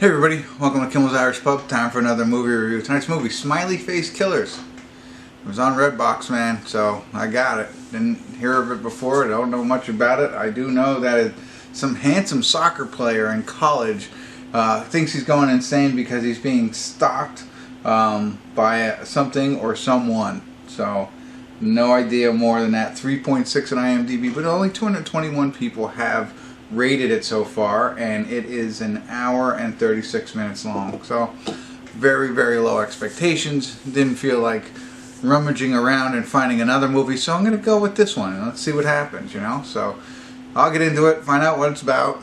Hey everybody, welcome to Kimmel's Irish Pub. Time for another movie review. Tonight's movie, Smiley Face Killers. It was on Redbox, man, so I got it. Didn't hear of it before, I don't know much about it. I do know that some handsome soccer player in college thinks he's going insane because he's being stalked by something or someone. So, no idea more than that. 3.6 on IMDb, but only 221 people have rated it so far, and it is an hour and 36 minutes long. So very, very low expectations. Didn't feel like rummaging around and finding another movie, so I'm gonna go with this one and let's see what happens, you know. So I'll get into it, find out what it's about,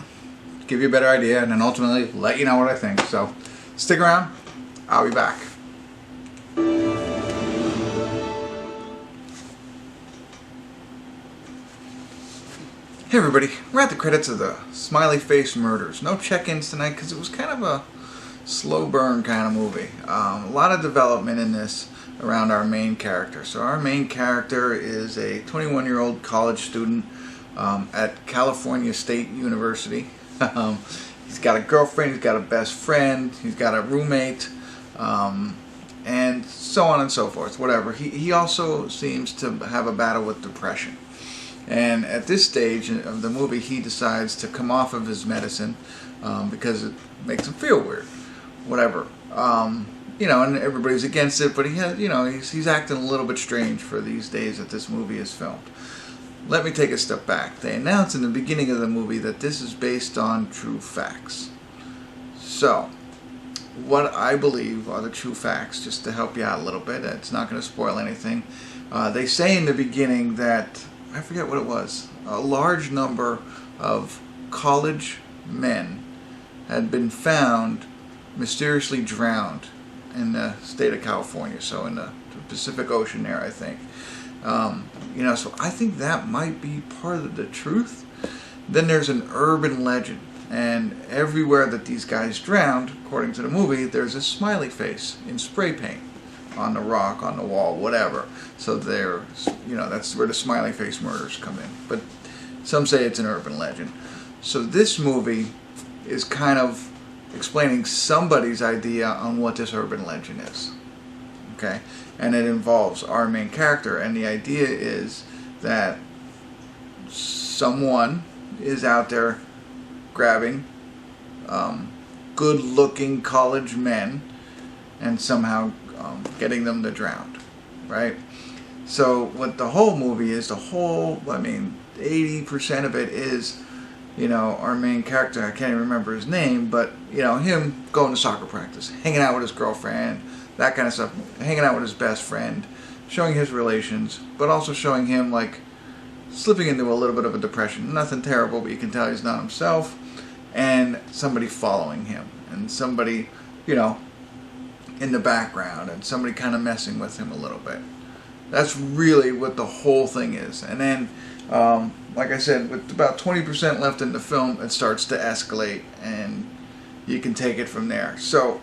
give you a better idea, and then ultimately let you know what I think. So stick around, I'll be back. Hey everybody, we're at the credits of the Smiley Face Murders. No check-ins tonight because it was kind of a slow burn kind of movie. A lot of development in this around our main character. So our main character is a 21-year-old college student at California State University. He's got a girlfriend, he's got a best friend, he's got a roommate, and so on and so forth, whatever. He also seems to have a battle with depression. And at this stage of the movie, he decides to come off of his medicine because it makes him feel weird. Whatever. You know, and everybody's against it, but he has, you know, he's acting a little bit strange for these days that this movie is filmed. Let me take a step back. They announce in the beginning of the movie that this is based on true facts. So, what I believe are the true facts, just to help you out a little bit. It's not going to spoil anything. They say in the beginning that, I forget what it was, a large number of college men had been found mysteriously drowned in the state of California, so in the Pacific Ocean there, I think. You know, so I think that might be part of the truth. Then there's an urban legend, and everywhere that these guys drowned, according to the movie, there's a smiley face in spray paint. On the rock, on the wall, whatever. So there, you know, that's where the Smiley Face Murders come in. But some say it's an urban legend. So this movie is kind of explaining somebody's idea on what this urban legend is. Okay? And it involves our main character. And the idea is that someone is out there grabbing good-looking college men and somehow getting them to drown, right? So what the whole movie is, 80% of it is, you know, our main character, I can't even remember his name, but, you know, him going to soccer practice, hanging out with his girlfriend, that kind of stuff, hanging out with his best friend, showing his relations, but also showing him, like, slipping into a little bit of a depression. Nothing terrible, but you can tell he's not himself, and somebody following him, and somebody, you know, in the background, and somebody kind of messing with him a little bit. That's really what the whole thing is. And then, like I said, with about 20% left in the film, it starts to escalate, and you can take it from there. So,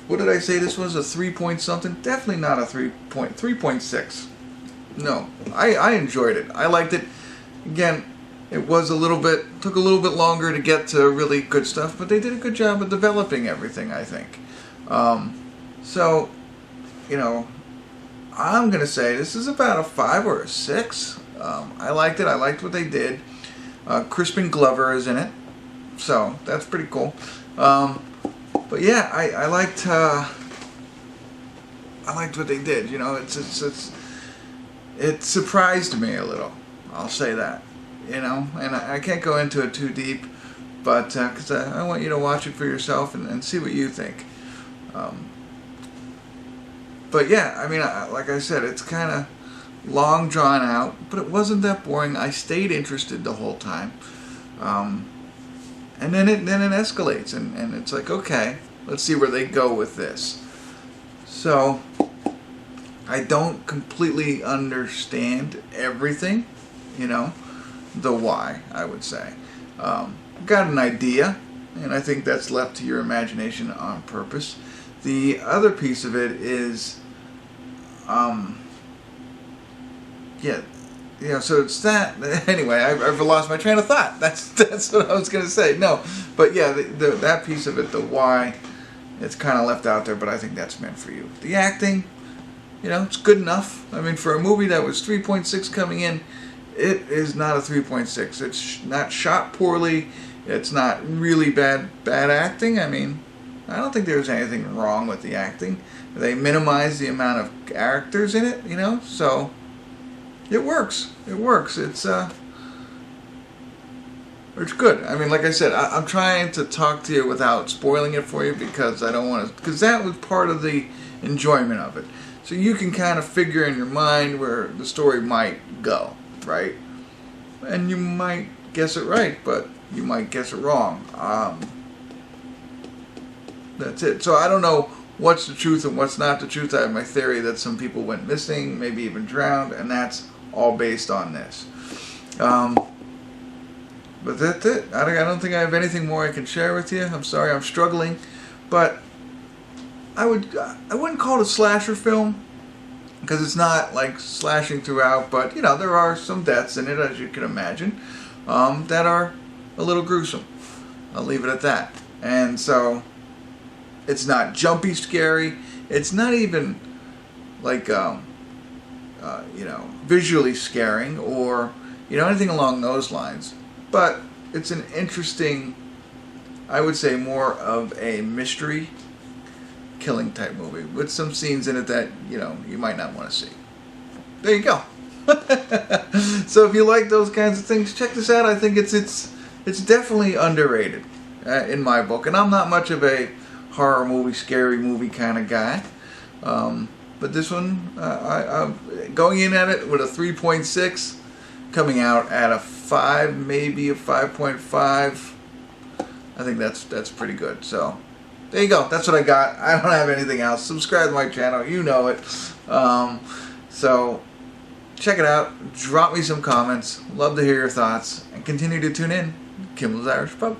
what did I say this was? A 3 point something? Definitely not a 3.6. No, I enjoyed it. I liked it. Again, it was took a little bit longer to get to really good stuff, but they did a good job of developing everything, I think. So, you know, I'm going to say this is about a 5 or a 6. I liked it. I liked what they did. Crispin Glover is in it, so that's pretty cool. But yeah, I liked what they did. You know, it surprised me a little. I'll say that. You know, and I can't go into it too deep, but because I want you to watch it for yourself and see what you think. But yeah, I mean, like I said, it's kind of long drawn out, but it wasn't that boring. I stayed interested the whole time, and then it escalates, and it's like, okay, let's see where they go with this. So I don't completely understand everything, you know, the why, I would say. Got an idea, and I think that's left to your imagination on purpose. The other piece of it is, yeah, you know, so it's that. Anyway, I've lost my train of thought. That's what I was gonna say. No, but yeah, that piece of it, the why, it's kind of left out there. But I think that's meant for you. The acting, you know, it's good enough. I mean, for a movie that was 3.6 coming in, it is not a 3.6. It's not shot poorly. It's not really bad acting. I mean, I don't think there's anything wrong with the acting. They minimize the amount of characters in it, you know, so it works. It works. It's good. I mean, like I said, I'm trying to talk to you without spoiling it for you because I don't want to, because that was part of the enjoyment of it. So you can kind of figure in your mind where the story might go, right? And you might guess it right, but you might guess it wrong. That's it. So I don't know what's the truth and what's not the truth. I have my theory that some people went missing, maybe even drowned, and that's all based on this. But that's it. I don't think I have anything more I can share with you. I'm sorry, I'm struggling, but I wouldn't call it a slasher film because it's not like slashing throughout. But you know, there are some deaths in it, as you can imagine, that are a little gruesome. I'll leave it at that. And so it's not jumpy scary. It's not even like you know, visually scaring or, you know, anything along those lines. But it's an interesting, I would say, more of a mystery killing type movie with some scenes in it that, you know, you might not want to see. There you go. So if you like those kinds of things, check this out. I think it's definitely underrated in my book, and I'm not much of a horror movie, scary movie kind of guy. But this one, I'm going in at it with a 3.6, coming out at a 5, maybe a 5.5. I think that's pretty good. So there you go. That's what I got. I don't have anything else. Subscribe to my channel. You know it. So check it out. Drop me some comments. Love to hear your thoughts. And continue to tune in. Kimmel's Irish Pub.